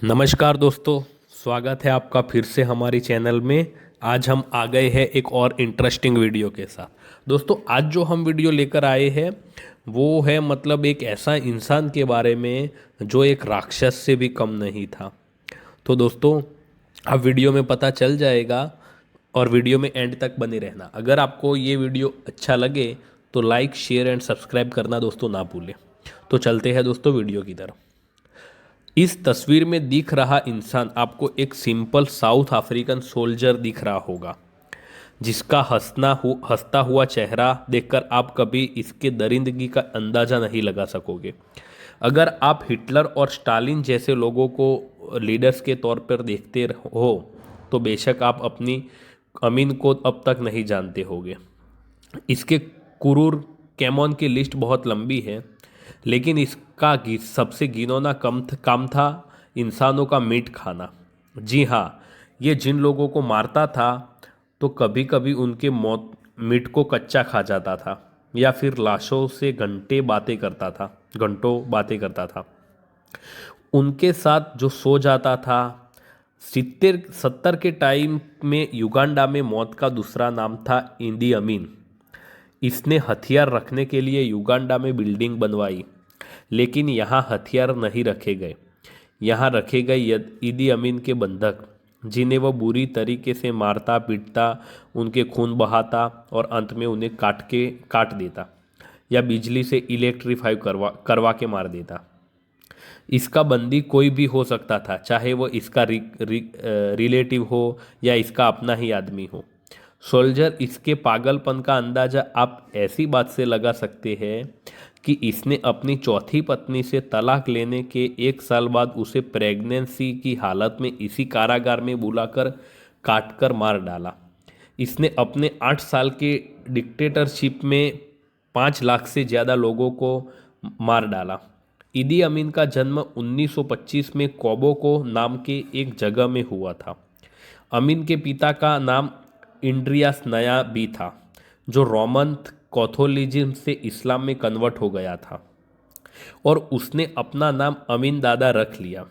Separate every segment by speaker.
Speaker 1: नमस्कार दोस्तों। स्वागत है आपका फिर से हमारी चैनल में। आज हम आ गए हैं एक और इंटरेस्टिंग वीडियो के साथ। दोस्तों आज जो हम वीडियो लेकर आए हैं वो है मतलब एक ऐसा इंसान के बारे में जो एक राक्षस से भी कम नहीं था। तो दोस्तों अब वीडियो में पता चल जाएगा और वीडियो में एंड तक बने रहना। अगर आपको ये वीडियो अच्छा लगे तो लाइक शेयर एंड सब्सक्राइब करना दोस्तों ना भूलें। तो चलते हैं दोस्तों वीडियो की तरफ। इस तस्वीर में दिख रहा इंसान आपको एक सिंपल साउथ अफ्रीकन सोल्जर दिख रहा होगा, जिसका हंसता हुआ चेहरा देखकर आप कभी इसके दरिंदगी का अंदाज़ा नहीं लगा सकोगे। अगर आप हिटलर और स्टालिन जैसे लोगों को लीडर्स के तौर पर देखते हो तो बेशक आप अपनी अमीन को अब तक नहीं जानते होगे। इसके कुरूर कैमोन की लिस्ट बहुत लंबी है, लेकिन इसका सबसे घिनौना काम था इंसानों का मीट खाना। जी हाँ, ये जिन लोगों को मारता था तो कभी कभी उनके मौत मीट को कच्चा खा जाता था या फिर लाशों से घंटों बातें करता था। उनके साथ जो सो जाता था। 70 के टाइम में युगांडा में मौत का दूसरा नाम था इंदी अमीन। इसने हथियार रखने के लिए युगांडा में बिल्डिंग बनवाई, लेकिन यहाँ हथियार नहीं रखे गए। यहाँ रखे गए ईदी अमीन के बंधक, जिन्हें वह बुरी तरीके से मारता पीटता, उनके खून बहाता और अंत में उन्हें काट देता या बिजली से इलेक्ट्रीफाई करवा के मार देता। इसका बंदी कोई भी हो सकता था, चाहे वो इसका रिलेटिव हो या इसका अपना ही आदमी हो। सोल्जर इसके पागलपन का अंदाजा आप ऐसी बात से लगा सकते हैं कि इसने अपनी चौथी पत्नी से तलाक लेने के 1 साल बाद उसे प्रेगनेंसी की हालत में इसी कारागार में बुलाकर काटकर मार डाला। इसने अपने 8 साल के डिक्टेटरशिप में 5 लाख से ज़्यादा लोगों को मार डाला। ईदी अमीन का जन्म 1925 में कोबोको नाम के एक जगह में हुआ था। अमीन के पिता का नाम इंड्रियास नया भी था, जो रोमन कैथोलिज्म से इस्लाम में कन्वर्ट हो गया था, और उसने अपना नाम अमीन दादा रख लिया।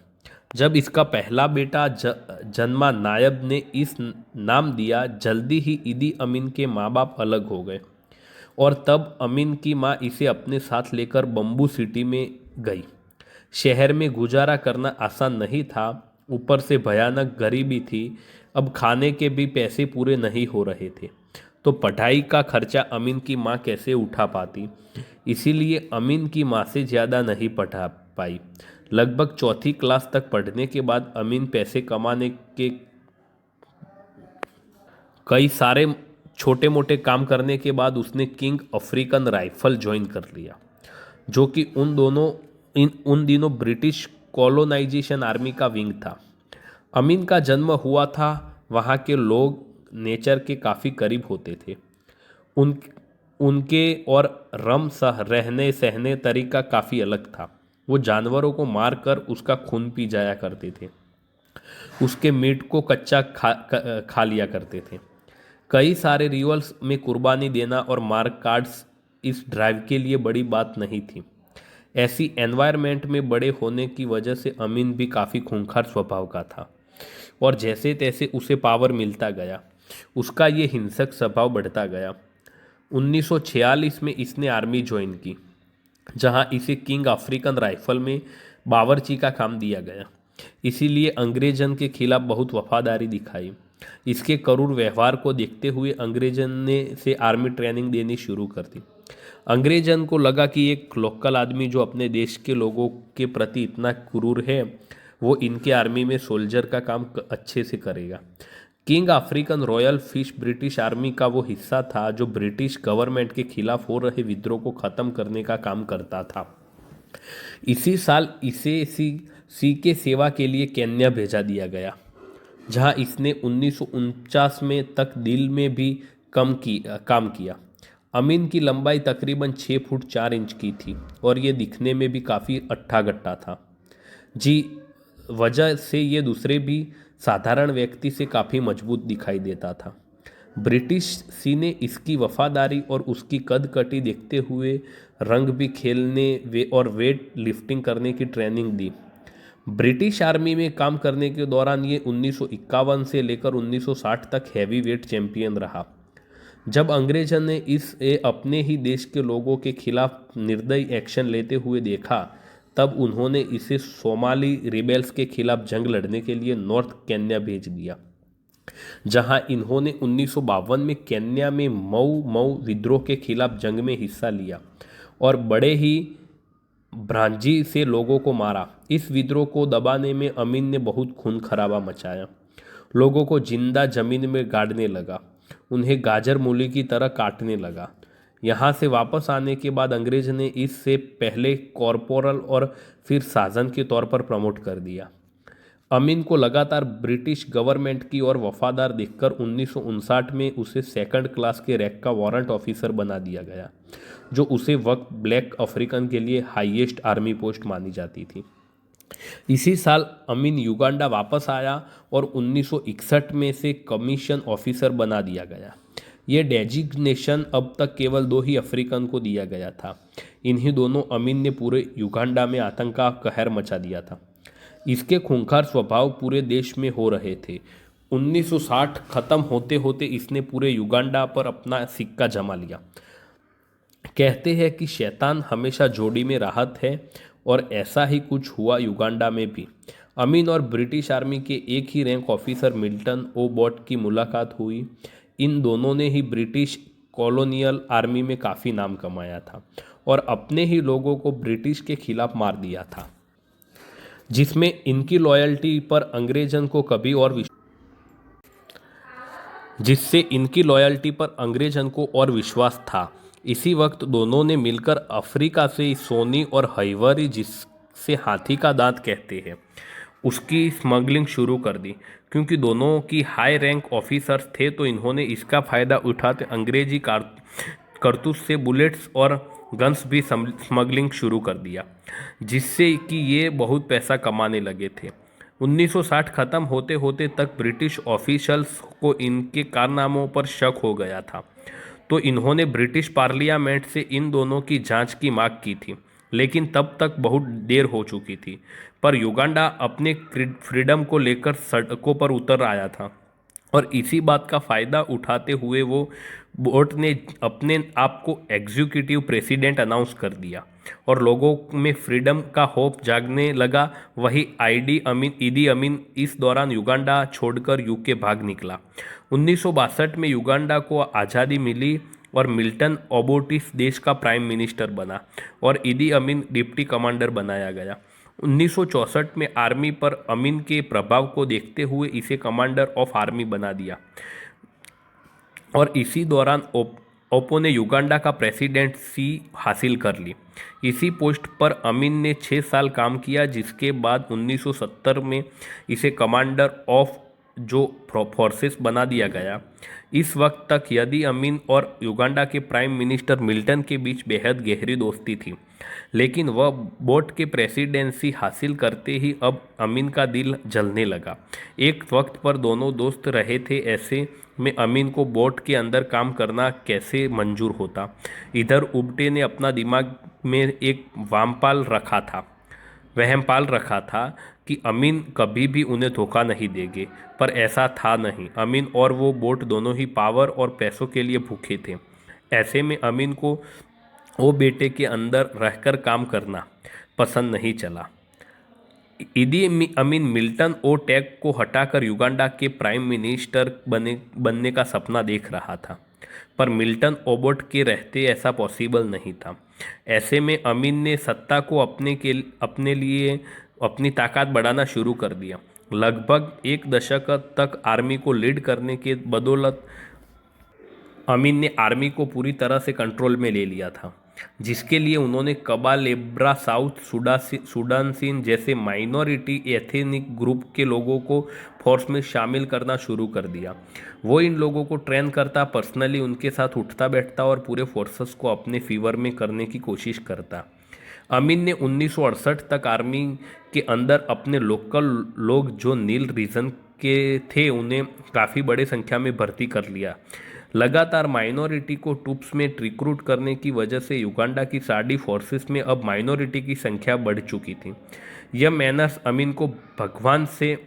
Speaker 1: जब इसका पहला बेटा जन्मा, नायब ने इस नाम दिया। जल्दी ही ईदी अमीन के माँ बाप अलग हो गए और तब अमीन की माँ इसे अपने साथ लेकर बम्बू सिटी में गई। शहर में गुजारा करना आसान नहीं था, ऊपर से भयानक गरीबी थी। अब खाने के भी पैसे पूरे नहीं हो रहे थे, तो पढ़ाई का खर्चा अमीन की माँ कैसे उठा पाती। इसीलिए अमीन की माँ से ज़्यादा नहीं पढ़ा पाई। लगभग चौथी क्लास तक पढ़ने के बाद अमीन पैसे कमाने के कई सारे छोटे मोटे काम करने के बाद उसने किंग अफ्रीकन राइफल ज्वाइन कर लिया, जो कि उन दिनों ब्रिटिश कॉलोनाइजेशन आर्मी का विंग था। अमीन का जन्म हुआ था। वहाँ के लोग नेचर के काफ़ी करीब होते थे। उन उनके और रम सह रहने सहने तरीका काफ़ी अलग था। वो जानवरों को मार कर उसका खून पी जाया करते थे, उसके मीट को कच्चा खा लिया करते थे। कई सारे रिवल्स में कुर्बानी देना और मार कार्ड्स इस ड्राइव के लिए बड़ी बात नहीं थी। ऐसी एनवायरनमेंट में बड़े होने की वजह से अमीन भी काफ़ी खूंखार स्वभाव का था, और जैसे तैसे उसे पावर मिलता गया, उसका ये हिंसक स्वभाव बढ़ता गया। 1946 में इसने आर्मी ज्वाइन की, जहां इसे किंग अफ्रीकन राइफल में बावर्ची का काम दिया गया। इसीलिए अंग्रेजन के खिलाफ बहुत वफादारी दिखाई। इसके करूर व्यवहार को देखते हुए अंग्रेजन ने इसे आर्मी ट्रेनिंग देनी शुरू कर दी। अंग्रेजन को लगा कि एक लोकल आदमी जो अपने देश के लोगों के प्रति इतना क्रूर है, वो इनके आर्मी में सोल्जर का काम अच्छे से करेगा। King African royal fish British army का वो हिस्सा था जो ब्रिटिश गवर्नमेंट के खिलाफ हो रहे विद्रोह को ख़त्म करने का काम करता था। इसी साल इसे सी के सेवा के लिए केन्या भेजा दिया गया, जहां इसने 1949 में तक दिल में भी काम किया। अमीन की लंबाई तकरीबन 6 फुट 4 इंच की थी और ये दिखने में भी काफ़ी अट्ठा गट्टा था। जी वजह से ये दूसरे भी साधारण व्यक्ति से काफ़ी मजबूत दिखाई देता था। ब्रिटिश सी ने इसकी वफादारी और उसकी कद कटी देखते हुए रंग भी खेलने और वेट लिफ्टिंग करने की ट्रेनिंग दी। ब्रिटिश आर्मी में काम करने के दौरान ये 1951 से लेकर 1960 तक हैवीवेट चैंपियन रहा। जब अंग्रेजों ने इसे अपने ही देश के लोगों के खिलाफ निर्दयी एक्शन लेते हुए देखा, तब उन्होंने इसे सोमाली रिबेल्स के खिलाफ जंग लड़ने के लिए नॉर्थ केन्या भेज दिया, जहां इन्होंने 1952 में केन्या में मऊ मऊ विद्रोह के खिलाफ जंग में हिस्सा लिया और बड़े ही भ्रांजी से लोगों को मारा। इस विद्रोह को दबाने में अमीन ने बहुत खून खराबा मचाया, लोगों को जिंदा जमीन में गाड़ने लगा, उन्हें गाजर मूली की तरह काटने लगा। यहाँ से वापस आने के बाद अंग्रेज ने इससे पहले कॉर्पोरल और फिर साजन के तौर पर प्रमोट कर दिया। अमीन को लगातार ब्रिटिश गवर्नमेंट की ओर वफादार देखकर 1959 में उसे सेकंड क्लास के रैंक का वारंट ऑफिसर बना दिया गया, जो उसे वक्त ब्लैक अफ्रीकन के लिए हाईएस्ट आर्मी पोस्ट मानी जाती थी। इसी साल अमीन युगांडा वापस आया और 1961 में से कमीशन ऑफिसर बना दिया गया। ये डेजिग्नेशन अब तक केवल 2 ही अफ्रीकन को दिया गया था। इन्हीं दोनों अमीन ने पूरे युगांडा में आतंक का कहर मचा दिया था। इसके खूंखार स्वभाव पूरे देश में हो रहे थे। 1960 खत्म होते होते इसने पूरे युगांडा पर अपना सिक्का जमा लिया। कहते हैं कि शैतान हमेशा जोड़ी में राहत है, और ऐसा ही कुछ हुआ युगांडा में भी। अमीन और ब्रिटिश आर्मी के एक ही रैंक ऑफिसर मिल्टन ओबॉट की मुलाकात हुई। इन दोनों ने ही ब्रिटिश कॉलोनियल आर्मी में काफ़ी नाम कमाया था और अपने ही लोगों को ब्रिटिश के खिलाफ मार दिया था, जिसमें इनकी लॉयल्टी पर अंग्रेजन को कभी और विश्वास था। इसी वक्त दोनों ने मिलकर अफ्रीका से सोनी और हाइवरी, जिससे हाथी का दांत कहते हैं, उसकी स्मगलिंग शुरू कर दी। क्योंकि दोनों की हाई रैंक ऑफिसर्स थे, तो इन्होंने इसका फ़ायदा उठाते अंग्रेजी कारतूस से बुलेट्स और गन्स भी स्मगलिंग शुरू कर दिया, जिससे कि ये बहुत पैसा कमाने लगे थे। 1960 खत्म होते होते तक ब्रिटिश ऑफिशियल्स को इनके कारनामों पर शक हो गया था, तो इन्होंने ब्रिटिश पार्लियामेंट से इन दोनों की जांच की मांग की थी, लेकिन तब तक बहुत देर हो चुकी थी। पर युगांडा अपने फ्रीडम को लेकर सड़कों पर उतर आया था, और इसी बात का फ़ायदा उठाते हुए वो बोट ने अपने आप को एग्जीक्यूटिव प्रेसिडेंट अनाउंस कर दिया और लोगों में फ्रीडम का होप जागने लगा। वही ईदी अमीन इस दौरान युगांडा छोड़कर यूके भाग निकला। 1962 में युगांडा को आज़ादी मिली और मिल्टन ओबोटिस देश का प्राइम मिनिस्टर बना और ईदी अमीन डिप्टी कमांडर बनाया गया। 1964 में आर्मी पर अमीन के प्रभाव को देखते हुए इसे कमांडर ऑफ आर्मी बना दिया, और इसी दौरान ओप्पो ने युगांडा का प्रेसिडेंसी हासिल कर ली। इसी पोस्ट पर अमीन ने 6 साल काम किया, जिसके बाद 1970 में इसे कमांडर ऑफ जो फोर्सेस बना दिया गया। इस वक्त तक यदि अमीन और युगांडा के प्राइम मिनिस्टर मिल्टन के बीच बेहद गहरी दोस्ती थी, लेकिन वह बोट के प्रेसिडेंसी हासिल करते ही अब अमीन का दिल जलने लगा। एक वक्त पर दोनों दोस्त रहे थे, ऐसे में अमीन को बोट के अंदर काम करना कैसे मंजूर होता। इधर उबटे ने अपना दिमाग में एक वहमपाल रखा था कि अमीन कभी भी उन्हें धोखा नहीं देंगे, पर ऐसा था नहीं। अमीन और वो बोट दोनों ही पावर और पैसों के लिए भूखे थे। ऐसे में अमीन को वो बेटे के अंदर रहकर काम करना पसंद नहीं चला। ईदी अमीन मिल्टन ओ टैग को हटाकर युगांडा के प्राइम मिनिस्टर बनने का सपना देख रहा था, पर मिल्टन ओबोट के रहते ऐसा पॉसिबल नहीं था। ऐसे में अमीन ने सत्ता को अपने लिए अपनी ताकत बढ़ाना शुरू कर दिया। लगभग 1 दशक तक आर्मी को लीड करने के बदौलत अमीन ने आर्मी को पूरी तरह से कंट्रोल में ले लिया था, जिसके लिए उन्होंने कबालेब्रा, साउथ सुडानसीन जैसे माइनॉरिटी एथनिक ग्रुप के लोगों को फोर्स में शामिल करना शुरू कर दिया। वो इन लोगों को ट्रेन करता, पर्सनली उनके साथ उठता बैठता और पूरे फोर्सेस को अपने फेवर में करने की कोशिश करता। अमीन ने 1968 तक आर्मी के अंदर अपने लोकल लोग जो नील रीजन के थे उन्हें काफ़ी बड़े संख्या में भर्ती कर लिया। लगातार माइनॉरिटी को ट्रूप्स में रिक्रूट करने की वजह से युगांडा की साड़ी फोर्सेस में अब माइनॉरिटी की संख्या बढ़ चुकी थी। यह मैनर्स अमीन को भगवान से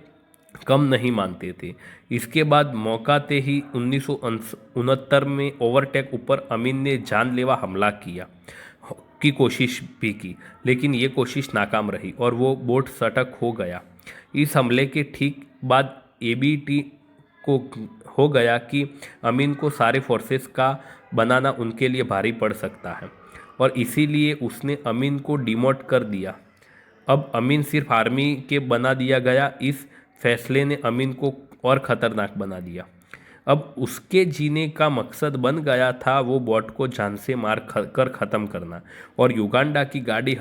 Speaker 1: कम नहीं मानते थे। इसके बाद मौकाते ही 1969 में ओवरटेक ऊपर अमीन ने जानलेवा हमला किया की कोशिश भी की, लेकिन ये कोशिश नाकाम रही और वो बोट सटक हो गया। इस हमले के ठीक बाद एबीटी को हो गया कि अमीन को सारे फोर्सेस का बनाना उनके लिए भारी पड़ सकता है और इसीलिए उसने अमीन को डिमोट कर दिया। अब अमीन सिर्फ आर्मी के बना दिया गया। इस फैसले ने अमीन को और ख़तरनाक बना दिया। अब उसके जीने का मकसद बन गया था वो बॉट को जान से मार कर ख़त्म करना और युगांडा की गद्दी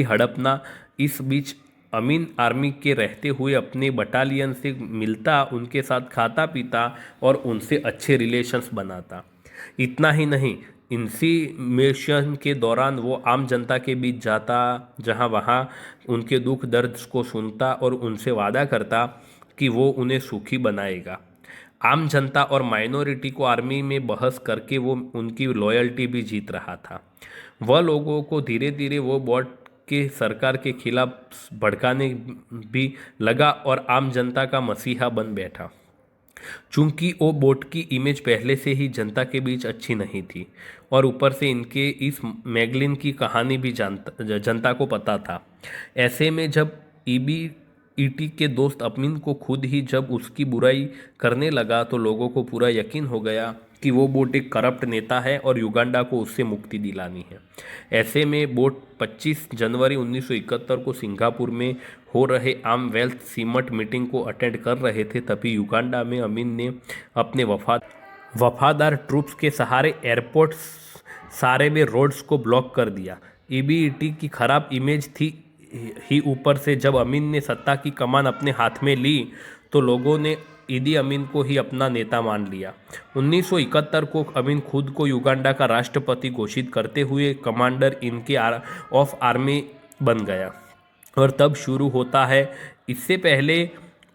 Speaker 1: हड़पना। इस बीच अमीन आर्मी के रहते हुए अपने बटालियन से मिलता, उनके साथ खाता पीता और उनसे अच्छे रिलेशंस बनाता। इतना ही नहीं, इंसिमेशन के दौरान वो आम जनता के बीच जाता, जहाँ वहाँ उनके दुख दर्द को सुनता और उनसे वादा करता कि वो उन्हें सुखी बनाएगा। आम जनता और माइनॉरिटी को आर्मी में बहस करके वो उनकी लॉयल्टी भी जीत रहा था। वह लोगों को धीरे धीरे वो बॉट के सरकार के खिलाफ भड़काने भी लगा और आम जनता का मसीहा बन बैठा। चूंकि वो बोट की इमेज पहले से ही जनता के बीच अच्छी नहीं थी और ऊपर से इनके इस मैगलिन की कहानी भी जनता को पता था। ऐसे में जब ईटी के दोस्त अमीन को खुद ही जब उसकी बुराई करने लगा तो लोगों को पूरा यकीन हो गया कि वो बोट एक करप्ट नेता है और युगांडा को उससे मुक्ति दिलानी है। ऐसे में बोट 25 जनवरी 1971 को सिंगापुर में हो रहे आम वेल्थ सीमट मीटिंग को अटेंड कर रहे थे। तभी युगांडा में अमीन ने अपने वफादार ट्रूप्स के सहारे एयरपोर्ट सारे में रोड्स को ब्लॉक कर दिया। ईबीईटी की खराब इमेज थी ही ऊपर से जब अमीन ने सत्ता की कमान अपने हाथ में ली तो लोगों ने ईदी अमीन को ही अपना नेता मान लिया। 1971 को अमीन खुद को युगांडा का राष्ट्रपति घोषित करते हुए कमांडर इनके ऑफ आर्मी बन गया और तब शुरू होता है। इससे पहले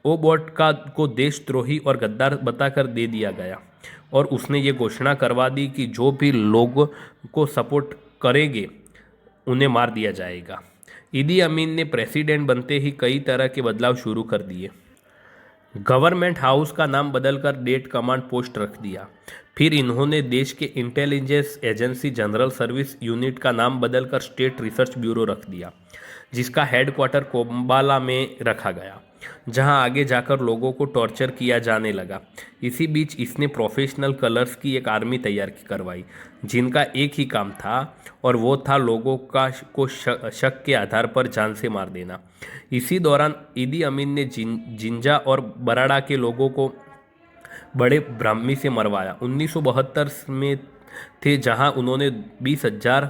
Speaker 1: ओबॉट को देशद्रोही और गद्दार बताकर दे दिया गया और उसने ये घोषणा करवा दी कि जो भी लोग को सपोर्ट करेंगे उन्हें मार दिया जाएगा। ईदी अमीन ने प्रेसिडेंट बनते ही कई तरह के बदलाव शुरू कर दिए। गवर्नमेंट हाउस का नाम बदलकर डेट कमांड पोस्ट रख दिया। फिर इन्होंने देश के intelligence agency general service unit का नाम बदलकर स्टेट रिसर्च ब्यूरो रख दिया, जिसका हेडक्वार्टर कोम्बाला में रखा गया, जहां आगे जाकर लोगों को टॉर्चर किया जाने लगा। इसी बीच इसने प्रोफेशनल कलर्स की एक आर्मी तैयार करवाई, जिनका एक ही काम था और वो था लोगों को शक के आधार पर जान से मार देना। इसी दौरान ईदी अमीन ने जिंजा और बराड़ा के लोगों को बड़े ब्राह्मी से मरवाया। 1972 में थे जहां उन्होंने 20,000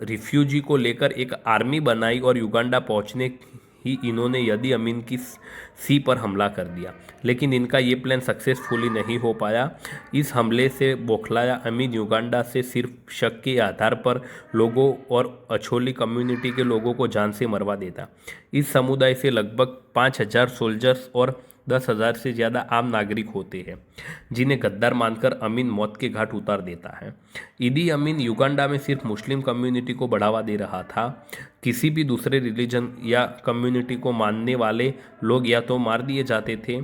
Speaker 1: रिफ्यूजी को लेकर एक आर्मी बनाई और युगांडा पहुंचने ही इन्होंने ईदी अमीन की सी पर हमला कर दिया, लेकिन इनका ये प्लान सक्सेसफुली नहीं हो पाया। इस हमले से बौखलाया अमीन युगांडा से सिर्फ शक के आधार पर लोगों और अछोली कम्युनिटी के लोगों को जान से मरवा देता। इस समुदाय से लगभग 5,000 सोल्जर्स और 10,000 से ज़्यादा आम नागरिक होते हैं, जिन्हें गद्दार मानकर अमीन मौत के घाट उतार देता है। ईदी अमीन युगांडा में सिर्फ मुस्लिम कम्युनिटी को बढ़ावा दे रहा था। किसी भी दूसरे रिलीजन या कम्युनिटी को मानने वाले लोग या तो मार दिए जाते थे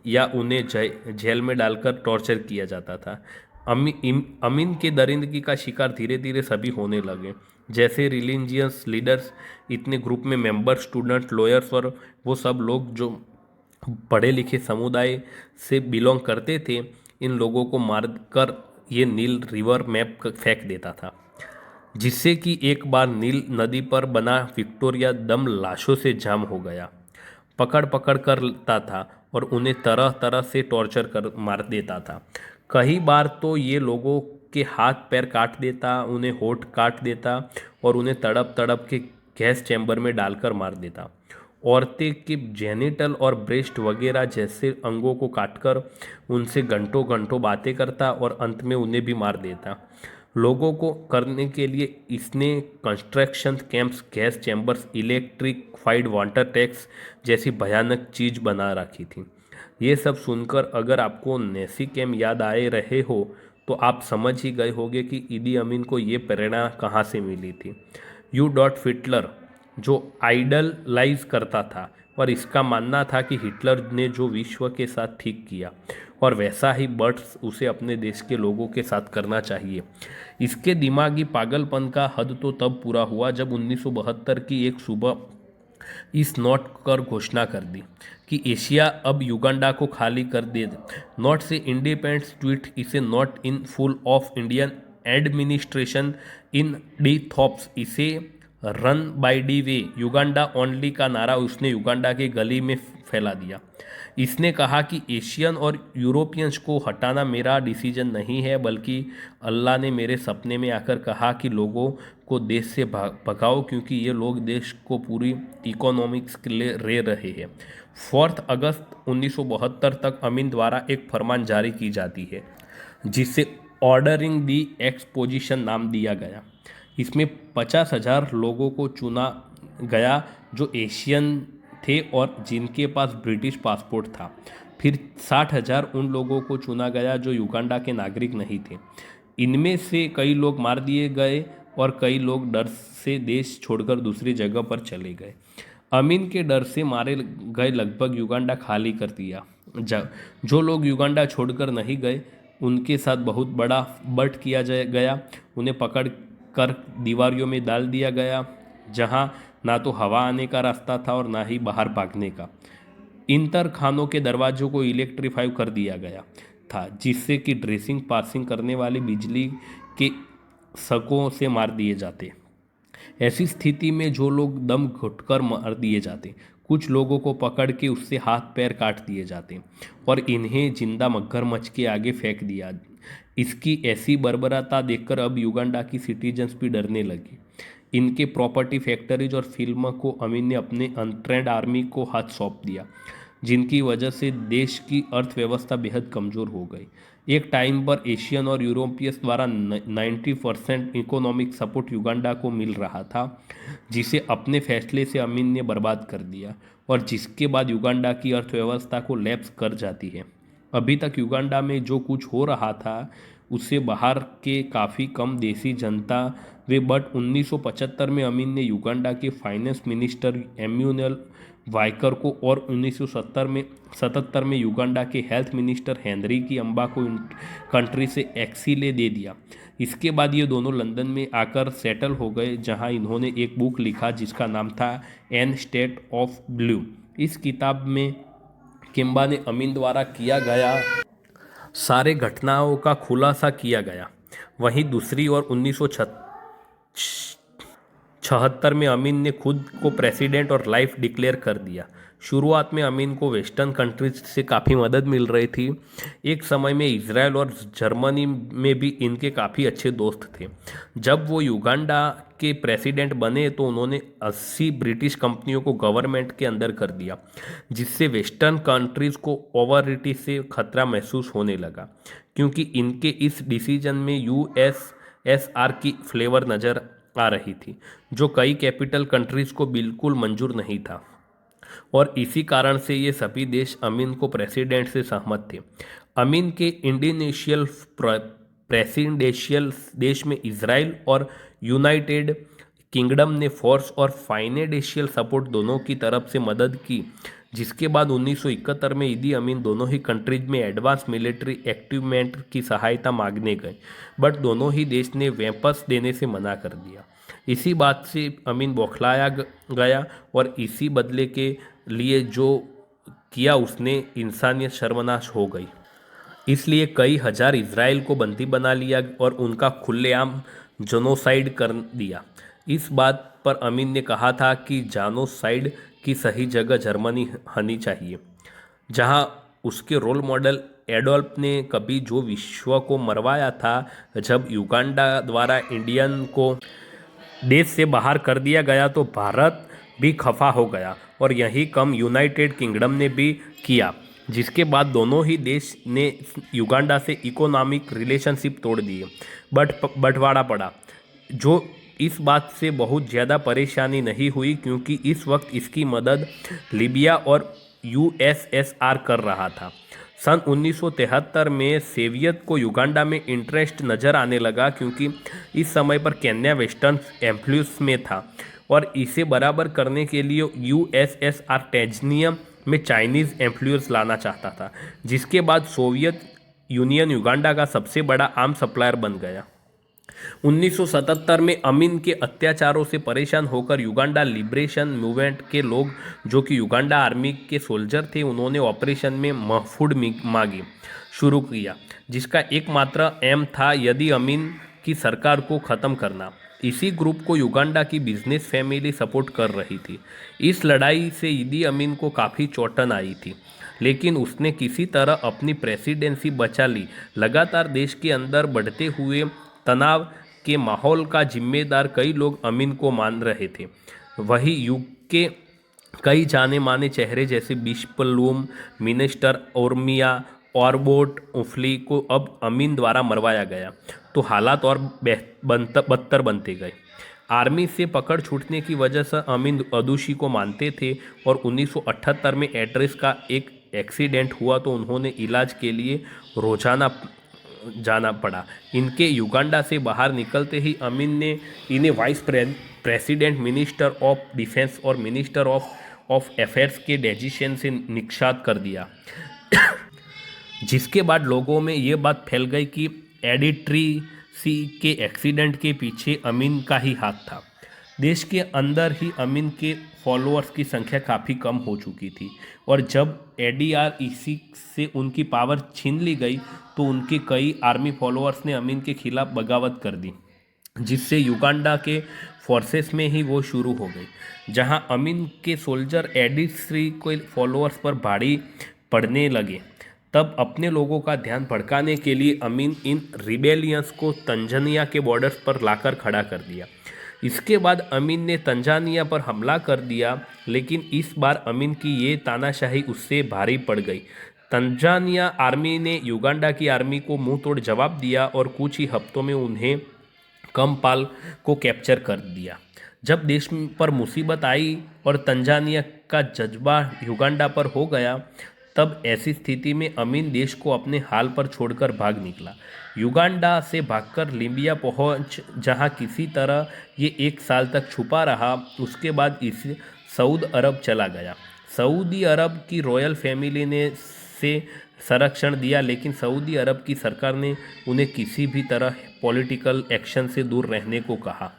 Speaker 1: या उन्हें जेल में डालकर टॉर्चर किया जाता था। अमीन के दरिंदगी का शिकार धीरे धीरे सभी होने लगे, जैसे रिलीजियस लीडर्स, इतने ग्रुप में मेंबर, स्टूडेंट, लॉयर्स और वो सब लोग जो पढ़े लिखे समुदाय से बिलोंग करते थे। इन लोगों को मारकर ये नील रिवर मैप फेंक देता था, जिससे कि एक बार नील नदी पर बना विक्टोरिया दम लाशों से जाम हो गया। पकड़ करता था और उन्हें तरह तरह से टॉर्चर कर मार देता था। कई बार तो ये लोगों के हाथ पैर काट देता, उन्हें होठ काट देता और उन्हें तड़प तड़प के गैस चैम्बर में डालकर मार देता। औरतें के जेनिटल और ब्रेस्ट वगैरह जैसे अंगों को काटकर उनसे घंटों घंटों बातें करता और अंत में उन्हें भी मार देता। लोगों को करने के लिए इसने construction camps, gas chambers, electrified water tanks जैसी भयानक चीज़ बना रखी थी। ये सब सुनकर अगर आपको नेसी कैम्प याद आए रहे हो तो आप समझ ही गए होंगे कि ईदी अमीन को ये प्रेरणा कहाँ से मिली थी। यू डॉट फिटलर जो आइडलाइज करता था और इसका मानना था कि हिटलर ने जो विश्व के साथ ठीक किया और वैसा ही बर्ट्स उसे अपने देश के लोगों के साथ करना चाहिए। इसके दिमागी पागलपन का हद तो तब पूरा हुआ जब 1972 की एक सुबह इस नोट कर घोषणा कर दी कि एशिया अब युगांडा को खाली कर दे। नोट से इंडिपेंडेंस ट्वीट इसे not in full of Indian administration in the थॉप्स इसे run by the way Uganda only का नारा उसने युगांडा के गली में फैला दिया। इसने कहा कि एशियन और यूरोपियंस को हटाना मेरा डिसीजन नहीं है, बल्कि अल्लाह ने मेरे सपने में आकर कहा कि लोगों को देश से भगाओ क्योंकि ये लोग देश को पूरी इकोनॉमिक्स के लिए रह रहे हैं। 4 अगस्त 1972 तक अमीन द्वारा एक फरमान जारी की जाती है जिसे ऑर्डरिंग दी एक्सपोजिशन नाम दिया गया। इसमें 50,000 लोगों को चुना गया जो एशियन थे और जिनके पास ब्रिटिश पासपोर्ट था। फिर 60,000 उन लोगों को चुना गया जो युगांडा के नागरिक नहीं थे। इनमें से कई लोग मार दिए गए और कई लोग डर से देश छोड़कर दूसरी जगह पर चले गए। अमीन के डर से मारे गए लगभग युगांडा खाली कर दिया। जो लोग युगांडा छोड़कर नहीं गए उनके साथ बहुत बड़ा बट किया गया। उन्हें पकड़ कर दीवारों में डाल दिया गया जहां ना तो हवा आने का रास्ता था और ना ही बाहर भागने का। इन खानों के दरवाजों को इलेक्ट्रीफाई कर दिया गया था जिससे कि ड्रेसिंग पासिंग करने वाले बिजली के शकों से मार दिए जाते। ऐसी स्थिति में जो लोग दम घुटकर मार दिए जाते, कुछ लोगों को पकड़ के उससे हाथ पैर काट दिए जाते और इन्हें जिंदा मगरमच्छ के आगे फेंक दिया। इसकी ऐसी बर्बरता देखकर अब युगांडा की सिटीजन्स भी डरने लगी। इनके प्रॉपर्टी फैक्ट्रीज और फिल्म को अमीन ने अपने अनट्रेंड आर्मी को हाथ सौंप दिया, जिनकी वजह से देश की अर्थव्यवस्था बेहद कमज़ोर हो गई। एक टाइम पर एशियन और यूरोपियंस द्वारा 90% इकोनॉमिक सपोर्ट युगांडा को मिल रहा था, जिसे अपने फैसले से अमीन ने बर्बाद कर दिया और जिसके बाद युगांडा की अर्थव्यवस्था को लैप्स कर जाती है। अभी तक युगांडा में जो कुछ हो रहा था उससे बाहर के काफ़ी कम देसी जनता वे बट 1975 में अमीन ने युगांडा के फाइनेंस मिनिस्टर एम्यूनल वाइकर को और 1977 में युगांडा के हेल्थ मिनिस्टर हेनरी की अम्बा को कंट्री से एक्सीले दे दिया। इसके बाद ये दोनों लंदन में आकर सेटल हो गए जहां इन्होंने एक बुक लिखा जिसका नाम था एन स्टेट ऑफ ब्लू। इस किताब में किम्बा ने अमीन द्वारा किया गया सारे घटनाओं का खुलासा किया गया। वहीं दूसरी ओर 1976 में अमीन ने खुद को प्रेसिडेंट और लाइफ डिक्लेयर कर दिया। शुरुआत में अमीन को वेस्टर्न कंट्रीज से काफ़ी मदद मिल रही थी। एक समय में इजराइल और जर्मनी में भी इनके काफ़ी अच्छे दोस्त थे। जब वो युगांडा के प्रेसिडेंट बने तो उन्होंने 80 ब्रिटिश कंपनियों को गवर्नमेंट के अंदर कर दिया, जिससे वेस्टर्न कंट्रीज़ को ओवररिटी से खतरा महसूस होने लगा क्योंकि इनके इस डिसीजन में यूएसएसआर की फ्लेवर नज़र आ रही थी जो कई कैपिटल कंट्रीज़ को बिल्कुल मंजूर नहीं था और इसी कारण से ये सभी देश अमीन को प्रेसिडेंट से सहमत थे। अमीन के इंडोनेशियल प्रेसिडेंशियल देश में इजराइल और यूनाइटेड किंगडम ने फोर्स और फाइनेंशियल सपोर्ट दोनों की तरफ से मदद की, जिसके बाद 1971 में ईदी अमीन दोनों ही कंट्रीज में एडवांस मिलिट्री एक्विपमेंट की सहायता मांगने गए, बट दोनों ही देश ने वापस देने से मना कर दिया। इसी बात से अमीन बौखलाया गया और इसी बदले के लिए जो किया उसने इंसानियत शर्मनाश हो गई। इसलिए कई हजार इजराइल को बंदी बना लिया और उनका खुलेआम जेनोसाइड कर दिया। इस बात पर अमीन ने कहा था कि जेनोसाइड की सही जगह जर्मनी होनी चाहिए, जहां उसके रोल मॉडल एडोल्फ ने कभी जो विश्व को मरवाया था। जब युगांडा द्वारा इंडियन को देश से बाहर कर दिया गया तो भारत भी खफा हो गया और यही कम यूनाइटेड किंगडम ने भी किया, जिसके बाद दोनों ही देश ने युगांडा से इकोनॉमिक रिलेशनशिप तोड़ दिए। बंटवारा पड़ा, जो इस बात से बहुत ज़्यादा परेशानी नहीं हुई क्योंकि इस वक्त इसकी मदद लीबिया और यूएसएसआर कर रहा था। सन 1973 में सोवियत को युगांडा में इंटरेस्ट नज़र आने लगा क्योंकि इस समय पर केन्या वेस्टर्न इन्फ्लुएंस में था और इसे बराबर करने के लिए यूएसएसआर टेंजानिया में चाइनीज़ इन्फ्लुएंस लाना चाहता था, जिसके बाद सोवियत यूनियन युगांडा का सबसे बड़ा आर्म सप्लायर बन गया। 1977 में अमीन के अत्याचारों से परेशान होकर युगांडा लिबरेशन मूवमेंट के लोग, जो कि युगांडा आर्मी के सोल्जर थे, उन्होंने ऑपरेशन में महफूड मांगी शुरू किया, जिसका एकमात्र एम था यदि अमीन की सरकार को ख़त्म करना। इसी ग्रुप को युगांडा की बिजनेस फैमिली सपोर्ट कर रही थी। इस लड़ाई से ईदी अमीन को काफ़ी चोटन आई थी, लेकिन उसने किसी तरह अपनी प्रेसिडेंसी बचा ली। लगातार देश के अंदर बढ़ते हुए तनाव के माहौल का जिम्मेदार कई लोग अमीन को मान रहे थे। वही युग के कई जाने माने चेहरे जैसे बिस्पलूम, मिनिस्टर ओरमिया, ऑरबोट उफली को अब अमीन द्वारा मरवाया गया, तो हालात और बदतर बनते गए। आर्मी से पकड़ छूटने की वजह से अमीन अदुशी को मानते थे और 1978 में एड्रेस का एक एक्सीडेंट हुआ तो उन्होंने इलाज के लिए रोजाना जाना पड़ा। इनके युगांडा से बाहर निकलते ही अमीन ने इन्हें vice president, minister of defence और मिनिस्टर ऑफ अफेयर्स के डेजिशन से निष्कासित कर दिया। जिसके बाद लोगों में ये बात फैल गई कि एडिट्रीसी के एक्सीडेंट के पीछे अमीन का ही हाथ था। देश के अंदर ही अमीन के फॉलोअर्स की संख्या काफ़ी कम हो चुकी थी और जब एडीआरईसी से उनकी पावर छीन ली गई तो उनके कई आर्मी फॉलोअर्स ने अमीन के खिलाफ बगावत कर दी, जिससे युगांडा के फोर्सेस में ही वो शुरू हो गई, जहां अमीन के सोल्जर एडिट्री के फॉलोअर्स पर भारी पड़ने लगे। तब अपने लोगों का ध्यान भड़काने के लिए अमीन इन रिबेलियंस को तंजानिया के बॉर्डर्स पर लाकर खड़ा कर दिया। इसके बाद अमीन ने तंजानिया पर हमला कर दिया, लेकिन इस बार अमीन की ये तानाशाही उससे भारी पड़ गई। तंजानिया आर्मी ने युगांडा की आर्मी को मुंह तोड़ जवाब दिया और कुछ ही हफ्तों में उन्हें कम्पाला को कैप्चर कर दिया। जब देश पर मुसीबत आई और तंजानिया का जज्बा युगांडा पर हो गया, तब ऐसी स्थिति में अमीन देश को अपने हाल पर छोड़कर भाग निकला। युगांडा से भागकर लीबिया पहुंच, जहां किसी तरह ये 1 साल तक छुपा रहा। उसके बाद इसे सऊदी अरब चला गया। सऊदी अरब की रॉयल फैमिली ने से संरक्षण दिया, लेकिन सऊदी अरब की सरकार ने उन्हें किसी भी तरह पॉलिटिकल एक्शन से दूर रहने को कहा,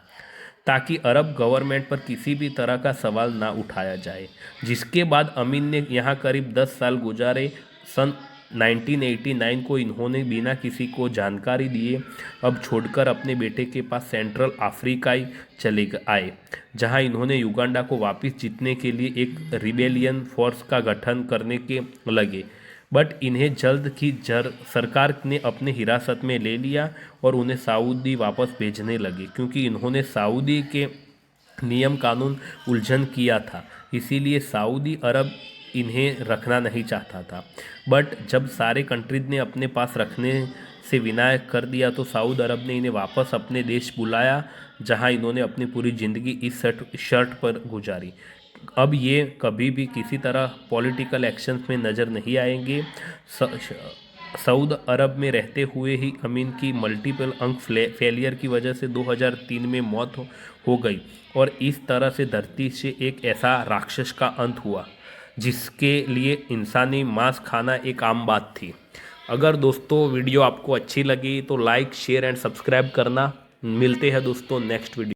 Speaker 1: ताकि अरब गवर्नमेंट पर किसी भी तरह का सवाल ना उठाया जाए। जिसके बाद अमीन ने यहाँ करीब 10 साल गुजारे। सन 1989 को इन्होंने बिना किसी को जानकारी दिए अब छोड़कर अपने बेटे के पास सेंट्रल अफ्रीकाई चले आए, जहां इन्होंने युगांडा को वापस जीतने के लिए एक रिबेलियन फोर्स का गठन करने के लगे। बट इन्हें जल्द ही सरकार ने अपने हिरासत में ले लिया और उन्हें सऊदी वापस भेजने लगे, क्योंकि इन्होंने सऊदी के नियम कानून उल्लंघन किया था, इसीलिए सऊदी अरब इन्हें रखना नहीं चाहता था। बट जब सारे कंट्रीज ने अपने पास रखने से विनाश कर दिया तो सऊदी अरब ने इन्हें वापस अपने देश बुलाया, जहां इन्होंने अपनी पूरी ज़िंदगी इस शर्त पर गुजारी। अब ये कभी भी किसी तरह पॉलिटिकल एक्शंस में नज़र नहीं आएंगे। सऊदी अरब में रहते हुए ही अमीन की मल्टीपल अंग फेलियर की वजह से 2003 में मौत हो गई और इस तरह से धरती से एक ऐसा राक्षस का अंत हुआ जिसके लिए इंसानी मांस खाना एक आम बात थी। अगर दोस्तों वीडियो आपको अच्छी लगी तो लाइक, शेयर एंड सब्सक्राइब करना। मिलते हैं दोस्तों नेक्स्ट वीडियो।